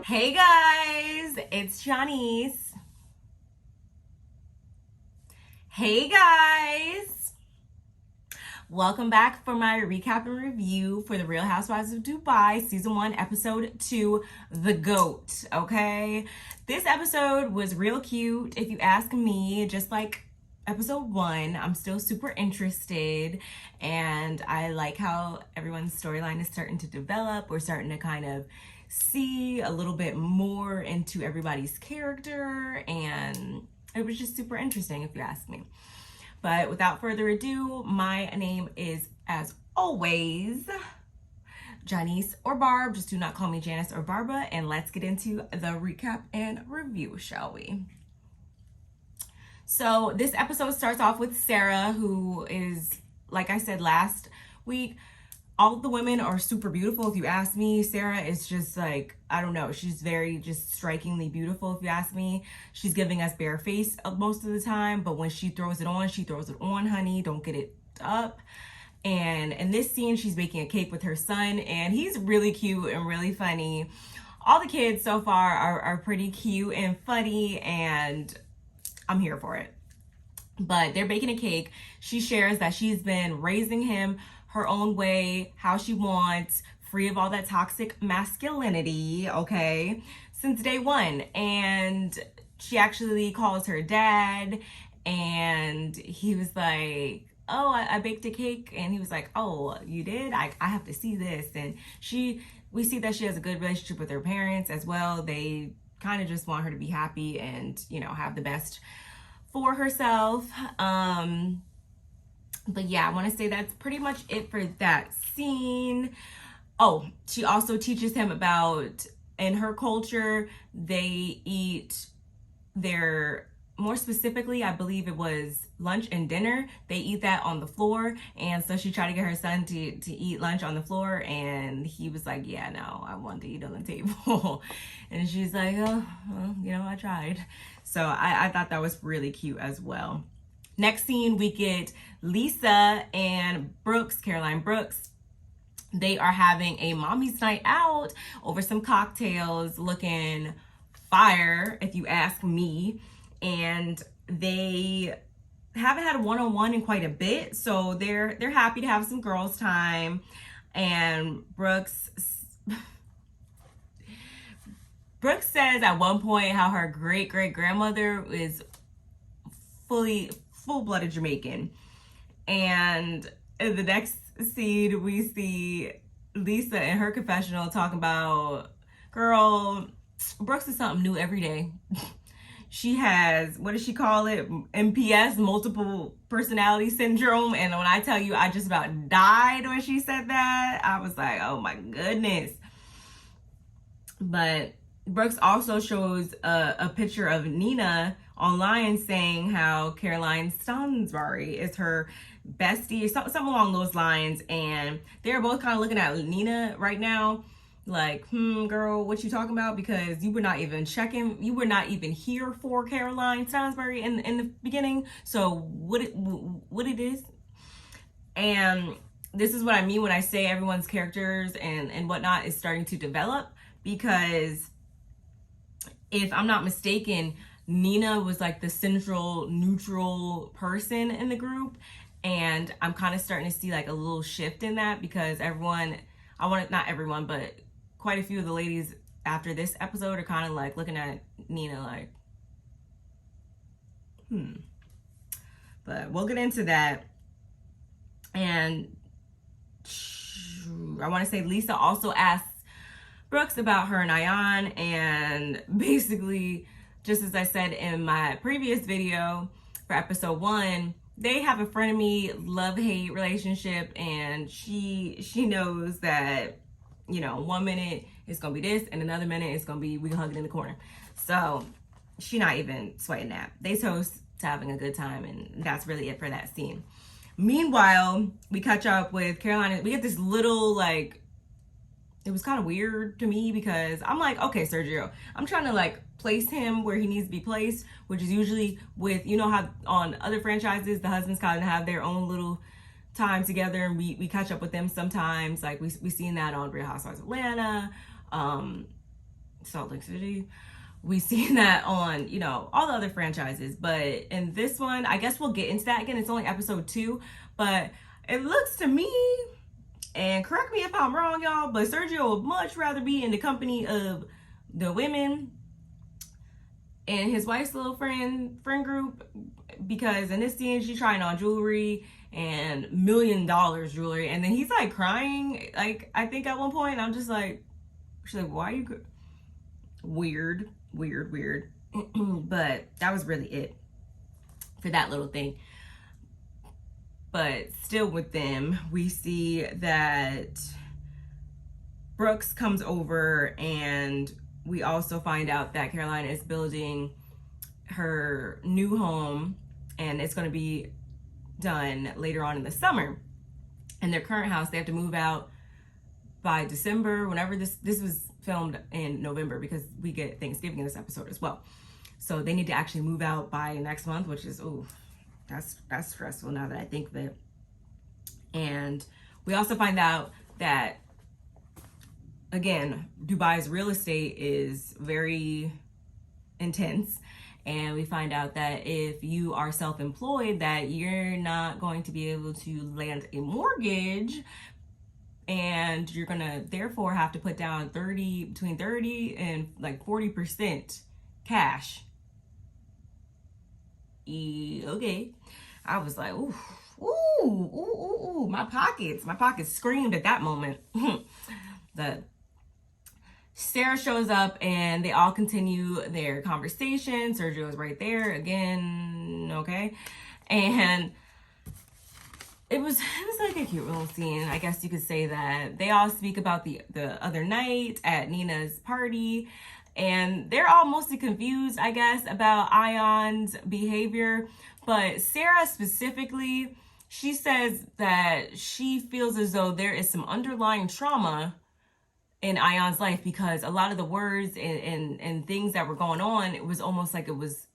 Hey guys, it's Janice. Hey guys, welcome back for my recap and review for the Real Housewives of Dubai season 1 episode 2, the GOAT. Okay, this episode was real cute if you ask me, just like episode 1. I'm still super interested, and I like how everyone's storyline is starting to develop. We're starting to kind of see a little bit more into everybody's character, and it was just super interesting if you ask me. But without further ado, my name is, as always, Janice or Barb. Just do not call me Janice or Barba, and let's get into the recap and review, shall we? So this episode starts off with Sarah, who is, like I said last week, all of the women are super beautiful if you ask me. Sarah is just like, I don't know, she's very just strikingly beautiful if you ask me. She's giving us bare face most of the time, but when she throws it on, honey. Don't get it up. And in this scene, she's baking a cake with her son, and he's really cute and really funny. All the kids so far are pretty cute and funny, and I'm here for it. But they're baking a cake. She shares that she's been raising him her own way, how she wants, free of all that toxic masculinity, okay, since day one. And she actually calls her dad, and he was like, oh, I baked a cake. And he was like, oh, you did? I have to see this. And we see that she has a good relationship with her parents as well. They kind of just want her to be happy and, you know, have the best for herself. But yeah, I want to say that's pretty much it for that scene. Oh, she also teaches him about, in her culture, they eat more specifically, I believe it was lunch and dinner. They eat that on the floor. And so she tried to get her son to eat lunch on the floor. And he was like, yeah, no, I want to eat on the table. And she's like, oh, well, you know, I tried. So I thought that was really cute as well. Next scene, we get Lisa and Caroline Brooks. They are having a mommy's night out over some cocktails, looking fire, if you ask me. And they haven't had a one-on-one in quite a bit, so they're happy to have some girls' time. And Brooks says at one point how her great-great-grandmother is full-blooded Jamaican. And in the next scene, we see Lisa in her confessional talking about, girl, Brooks is something new every day. She has, what does she call it? MPS, multiple personality syndrome. And when I tell you, I just about died when she said that. I was like, oh my goodness. But Brooks also shows a picture of Nina online saying how Caroline Stansbury is her bestie, something along those lines. And they're both kind of looking at Nina right now like, girl, what you talking about? Because you were not even here for Caroline Stansbury in the beginning. So what it is. And this is what I mean when I say everyone's characters and whatnot is starting to develop, because if I'm not mistaken, Nina was like the central neutral person in the group, and I'm kind of starting to see like a little shift in that, because not everyone, but quite a few of the ladies after this episode are kind of like looking at Nina like, But we'll get into that. And I want to say Lisa also asks Brooks about her and Ayan, and basically, just as I said in my previous video for episode 1, they have a frenemy love-hate relationship, and she knows that, you know, 1 minute it's gonna be this, and another minute it's gonna be we hugging in the corner. So she's not even sweating that. They toast to having a good time, and that's really it for that scene. Meanwhile, we catch up with Caroline. We get this little, like, it was kind of weird to me, because I'm like, okay, Sergio, I'm trying to like place him where he needs to be placed, which is usually with, you know how on other franchises the husbands kind of have their own little time together, and we catch up with them sometimes. Like we seen that on Real Housewives of Atlanta, Salt Lake City. We've seen that on, you know, all the other franchises. But in this one, I guess we'll get into that again. It's only episode 2. But it looks to me, and correct me if I'm wrong, y'all, but Sergio would much rather be in the company of the women and his wife's little friend group, because in this scene she's trying on jewelry and $1 million jewelry, and then he's like crying, like I think at one point. I'm just like, she's like, why are you weird. But that was really it for that little thing. But still with them, we see that Brooks comes over, and we also find out that Caroline is building her new home, and it's going to be done later on in the summer. In their current house, they have to move out by December, whenever this was filmed in November, because we get Thanksgiving in this episode as well. So they need to actually move out by next month, which is, oh, that's stressful now that I think of it. And we also find out that, again, Dubai's real estate is very intense. And we find out that if you are self-employed, that you're not going to be able to land a mortgage, and you're gonna therefore have to put down between 30 and like 40% cash. Okay. I was like, ooh, my pockets screamed at that moment. Sarah shows up, and they all continue their conversation. Sergio is right there again, okay? And it was like a cute little scene. I guess you could say that. They all speak about the other night at Nina's party, and they're all mostly confused, I guess, about Ion's behavior. But Sarah specifically, she says that she feels as though there is some underlying trauma in Ion's life, because a lot of the words and things that were going on, it was almost like it was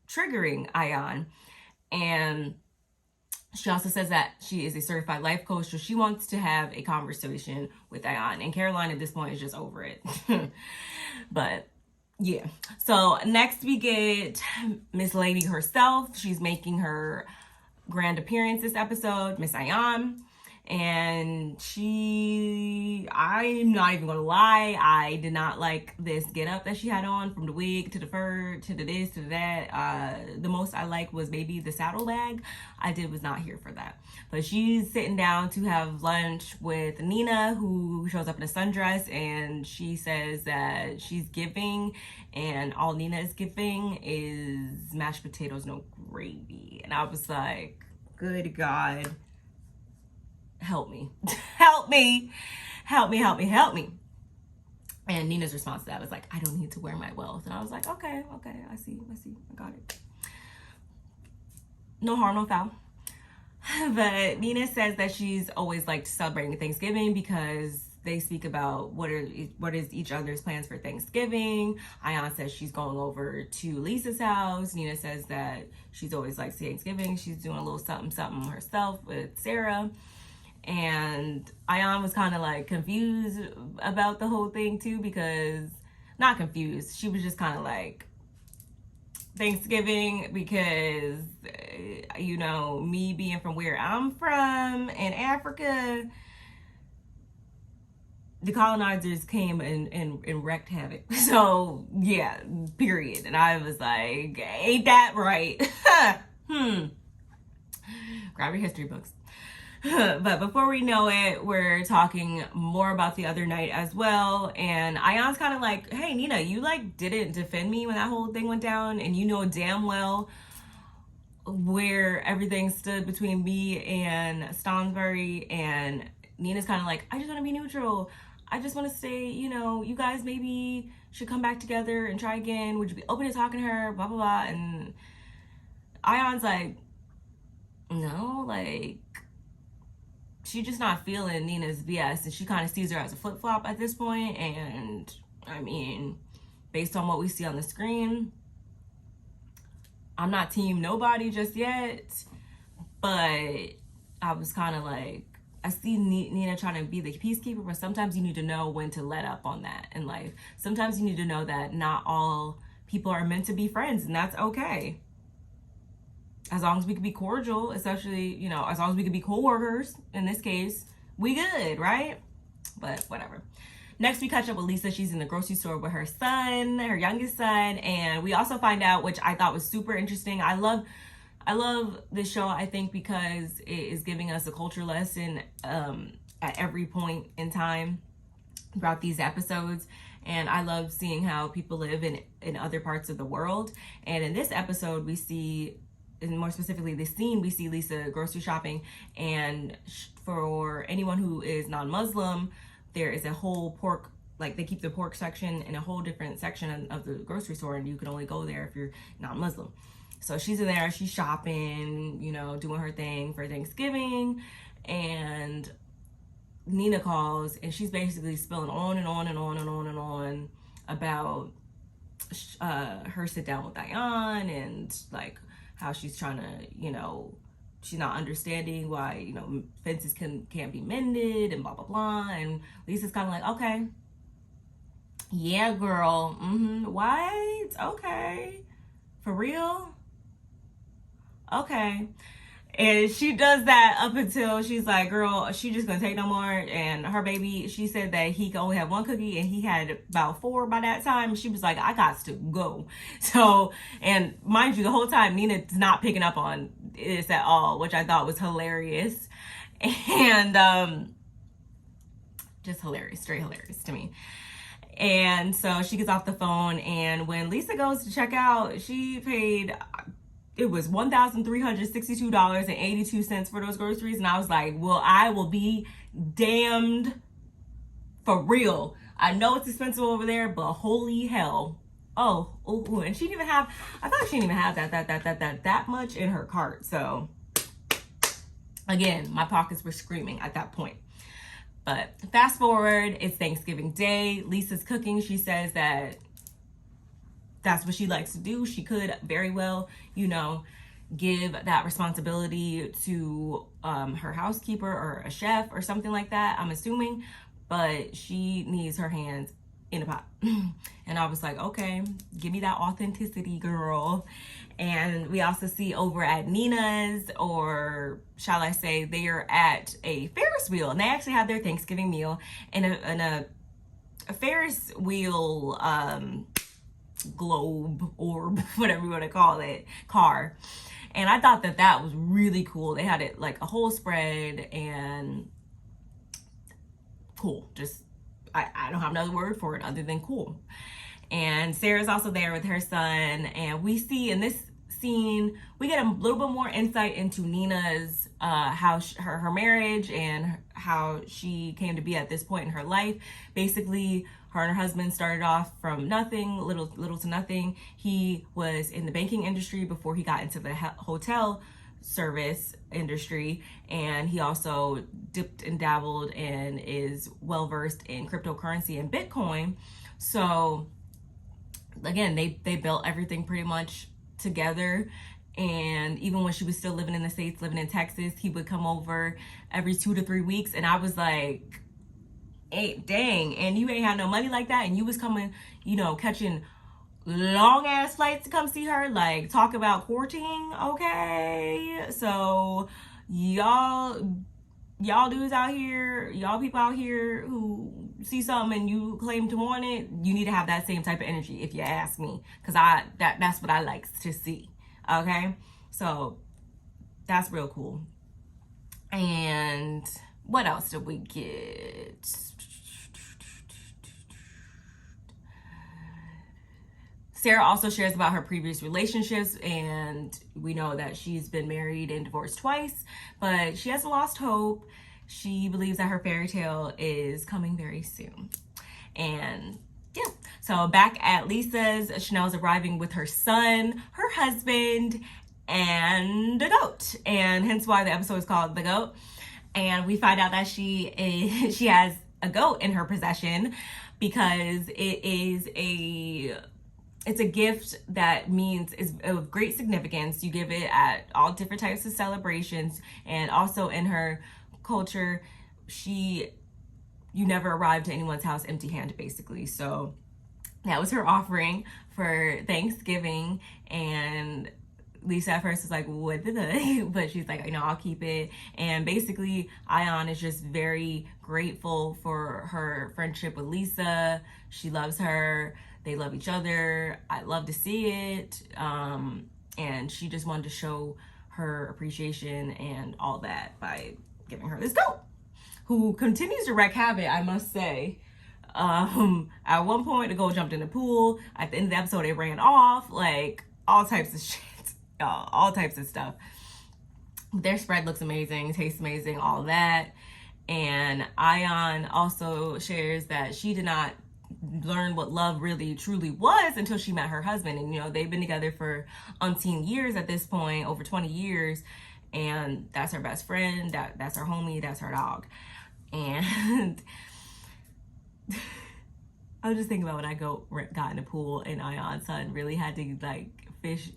triggering Ion. And she also says that she is a certified life coach, so she wants to have a conversation with Ion. And Caroline at this point is just over it. But yeah. So next we get Miss Lady herself. She's making her grand appearance this episode, Miss Ion. And I'm not even gonna lie, I did not like this get up that she had on, from the wig to the fur to the this to that. The most I liked was maybe the saddle bag. Was not here for that. But she's sitting down to have lunch with Nina, who shows up in a sundress, and she says that she's giving, and all Nina is giving is mashed potatoes, no gravy. And I was like, good God. Help me. Help me. And Nina's response to that was like, I don't need to wear my wealth. And I was like, okay, I see, I got it. No harm, no foul. But Nina says that she's always liked celebrating Thanksgiving, because they speak about what is each other's plans for Thanksgiving. Ion says she's going over to Lisa's house. Nina says that she's always liked Thanksgiving. She's doing a little something herself with Sarah. And Ion was kind of like confused about the whole thing too, because, not confused, she was just kind of like, Thanksgiving, because, you know, me being from where I'm from in Africa, the colonizers came and wreaked havoc. So yeah, period. And I was like, ain't that right? Grab your history books. But before we know it, we're talking more about the other night as well. And Ion's kind of like, hey, Nina, you like didn't defend me when that whole thing went down. And you know damn well where everything stood between me and Stansbury. And Nina's kind of like, I just want to be neutral. I just want to say, you know, you guys maybe should come back together and try again. Would you be open to talking to her? Blah, blah, blah. And Ion's like, no, like, she's just not feeling Nina's BS, and she kind of sees her as a flip-flop at this point. And I mean, based on what we see on the screen, I'm not team nobody just yet, but I was kind of like, I see Nina trying to be the peacekeeper, but sometimes you need to know when to let up on that in life. Sometimes you need to know that not all people are meant to be friends, and that's okay. As long as we can be cordial, especially, you know, as long as we can be co-workers, in this case, we good, right? But whatever. Next, we catch up with Lisa. She's in the grocery store with her son, her youngest son, and we also find out, which I thought was super interesting. I love this show, I think, because it is giving us a culture lesson at every point in time throughout these episodes. And I love seeing how people live in other parts of the world. And in this episode, we see, and more specifically this scene, we see Lisa grocery shopping. And for anyone who is non-Muslim, there is a whole pork, like they keep the pork section in a whole different section of the grocery store, and you can only go there if you're not Muslim. So she's in there, she's shopping, you know, doing her thing for Thanksgiving, and Nina calls, and she's basically spilling on and on and on and on and on about her sit down with Diane, and like how she's trying to, you know, she's not understanding why, you know, fences can't be mended and blah blah blah. And Lisa's kind of like, okay, yeah, girl, what? Okay, for real, okay. And she does that up until she's like, girl, she just gonna take no more. And her baby, she said that he could only have one cookie, and he had about 4 by that time. She was like, I got to go. So, and mind you, the whole time Nina's not picking up on this at all, which I thought was hilarious. And just hilarious, straight hilarious to me. And so she gets off the phone, and when Lisa goes to check out, she paid, it was $1,362.82 for those groceries. And I was like, well, I will be damned, for real. I know it's expensive over there, but holy hell. Oh, and she didn't even have, I thought she didn't even have that much in her cart. So again, my pockets were screaming at that point. But fast forward, it's Thanksgiving Day. Lisa's cooking. She says that that's what she likes to do. She could very well, you know, give that responsibility to her housekeeper or a chef or something like that, I'm assuming, but she needs her hands in a pot. And I was like, okay, give me that authenticity, girl. And we also see over at Nina's, or shall I say, they are at a Ferris wheel, and they actually have their Thanksgiving meal in a Ferris wheel globe, orb, whatever you want to call it, car. And I thought that was really cool. They had it like a whole spread, and cool. Just I don't have another word for it other than cool. And Sarah's also there with her son, and we see in this scene, we get a little bit more insight into Nina's how her marriage and how she came to be at this point in her life. Basically, her and her husband started off from nothing, little to nothing. He was in the banking industry before he got into the hotel service industry, and he also dipped and dabbled and is well versed in cryptocurrency and Bitcoin. So again, they built everything pretty much together. And even when she was still living in the States, living in Texas, he would come over every 2 to 3 weeks. And I was like, hey, dang, and you ain't had no money like that, and you was coming, you know, catching long ass flights to come see her, like, talk about courting. Okay, so y'all dudes out here, y'all people out here who see something and you claim to want it, you need to have that same type of energy, if you ask me, because that's what I like to see. Okay, so that's real cool. And what else did we get? Sarah also shares about her previous relationships, and we know that she's been married and divorced twice, but she hasn't lost hope. She believes that her fairy tale is coming very soon. And yeah, so back at Lisa's, Chanel's arriving with her son, her husband, and a goat, and hence why the episode is called The Goat. And we find out that she has a goat in her possession because it's a gift that is of great significance. You give it at all different types of celebrations, and also in her culture, you never arrive to anyone's house empty-handed, basically. So that was her offering for Thanksgiving. And Lisa at first was like, what did I? But she's like, I'll keep it. And basically, Ayan is just very grateful for her friendship with Lisa. She loves her. They love each other. I love to see it. And she just wanted to show her appreciation and all that by giving her this goat, who continues to wreak havoc, I must say. At one point, the goat jumped in the pool. At the end of the episode, it ran off. Like, all types of shit. All types of stuff. Their spread looks amazing, tastes amazing, all that. And Ayan also shares that she did not learn what love really truly was until she met her husband. And they've been together for umpteen years at this point, over 20 years. And that's her best friend, that's her homie, that's her dog. And I was just thinking about when I got in the pool and Ayan's son really had to like fish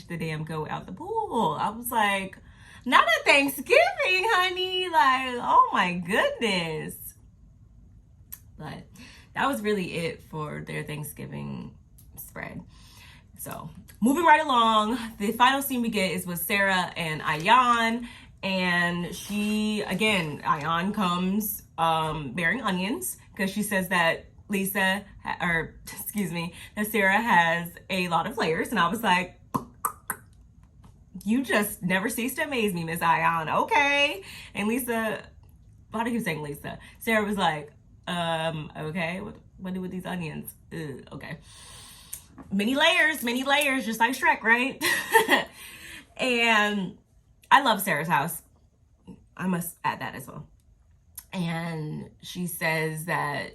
the damn goat out the pool. I was like, not at Thanksgiving, honey. Like, oh my goodness. But that was really it for their Thanksgiving spread. So moving right along, the final scene we get is with Sarah and Ayan. And Ayan comes bearing onions because she says that that Sarah has a lot of layers. And I was like, you just never cease to amaze me, Miss Ayan. Okay. And Lisa, why do you keep saying Lisa? Sarah was like, okay, what do with these onions? Okay. Many layers, just like Shrek, right? And I love Sarah's house. I must add that as well. And she says that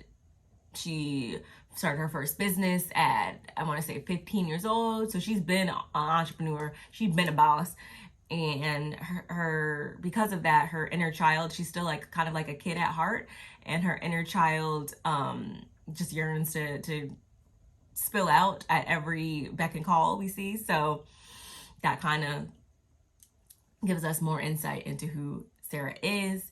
she started her first business at, I want to say 15 years old. So she's been an entrepreneur. She's been a boss. And her because of that, her inner child, she's still like kind of like a kid at heart. And her inner child just yearns to spill out at every beck and call we see. So that kind of gives us more insight into who Sarah is.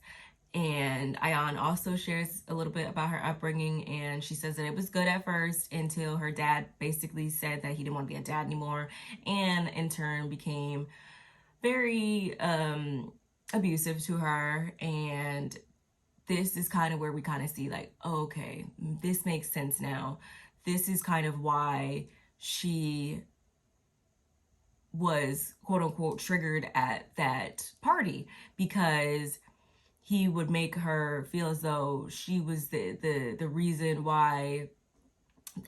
And Ayan also shares a little bit about her upbringing, and she says that it was good at first until her dad basically said that he didn't want to be a dad anymore, and in turn became very abusive to her. And this is kind of where we kind of see like, okay, this makes sense now. This is kind of why she was quote unquote triggered at that party, because he would make her feel as though she was the reason why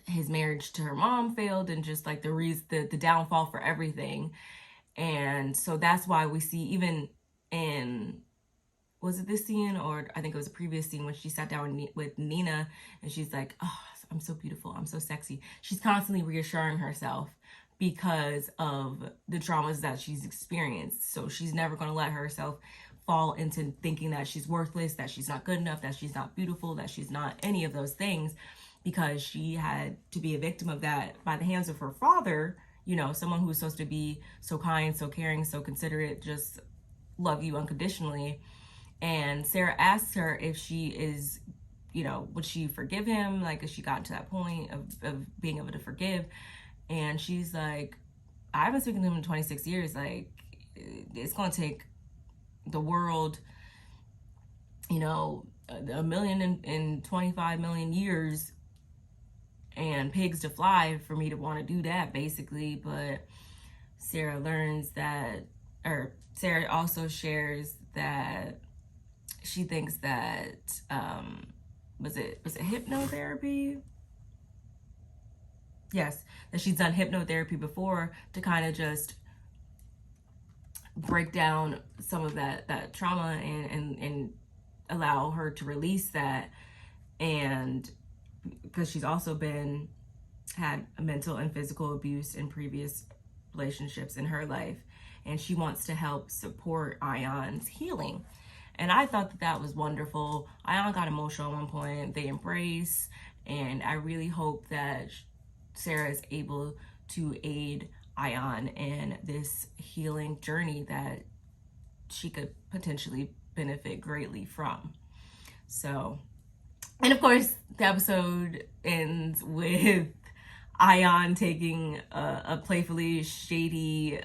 his marriage to her mom failed, and just like the downfall for everything. And so that's why we see, even in, was it this scene, or I think it was a previous scene when she sat down with Nina and she's like, oh, I'm so beautiful, I'm so sexy. She's constantly reassuring herself because of the traumas that she's experienced. So she's never going to let herself fall into thinking that she's worthless, that she's not good enough, that she's not beautiful, that she's not any of those things, because she had to be a victim of that by the hands of her father, someone who's supposed to be so kind, so caring, so considerate, just love you unconditionally. And Sarah asks her if she is, would she forgive him? Like, has she gotten to that point of being able to forgive? And she's like, I haven't spoken to him in 26 years. Like, it's going to take the world, 1,025 million years and pigs to fly for me to want to do that, basically. But Sarah also shares that she thinks that, was it hypnotherapy? Yes, that she's done hypnotherapy before to kind of just break down some of that trauma and allow her to release that. And because she's also had mental and physical abuse in previous relationships in her life, and she wants to help support Ayan's healing. And I thought that was wonderful. Ayan got emotional at one point. They embrace, and I really hope that Sarah is able to aid Ayan in this healing journey that she could potentially benefit greatly from. So, and of course, the episode ends with Ion taking a playfully shady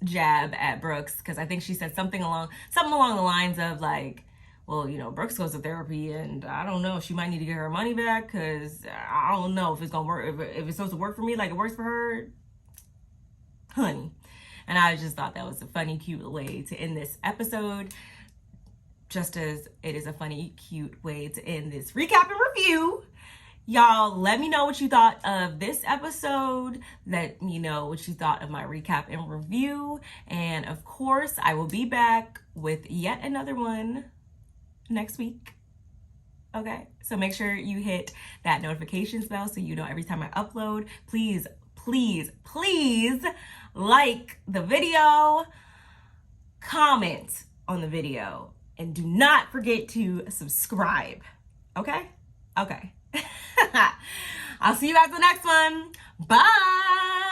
jab at Brooks, because I think she said something along the lines of like, well, you know, Brooks goes to therapy, and I don't know, she might need to get her money back, because I don't know if it's gonna work, if it's supposed to work for me like it works for her, honey. And I just thought that was a funny, cute way to end this episode, just as it is a funny, cute way to end this recap and review. Y'all, let me know what you thought of this episode. Let me know what you thought of my recap and review. And of course, I will be back with yet another one next week. Okay? So make sure you hit that notifications bell so you know every time I upload. Please, please, please like the video, comment on the video, and do not forget to subscribe. Okay? Okay. I'll see you guys in the next one. Bye.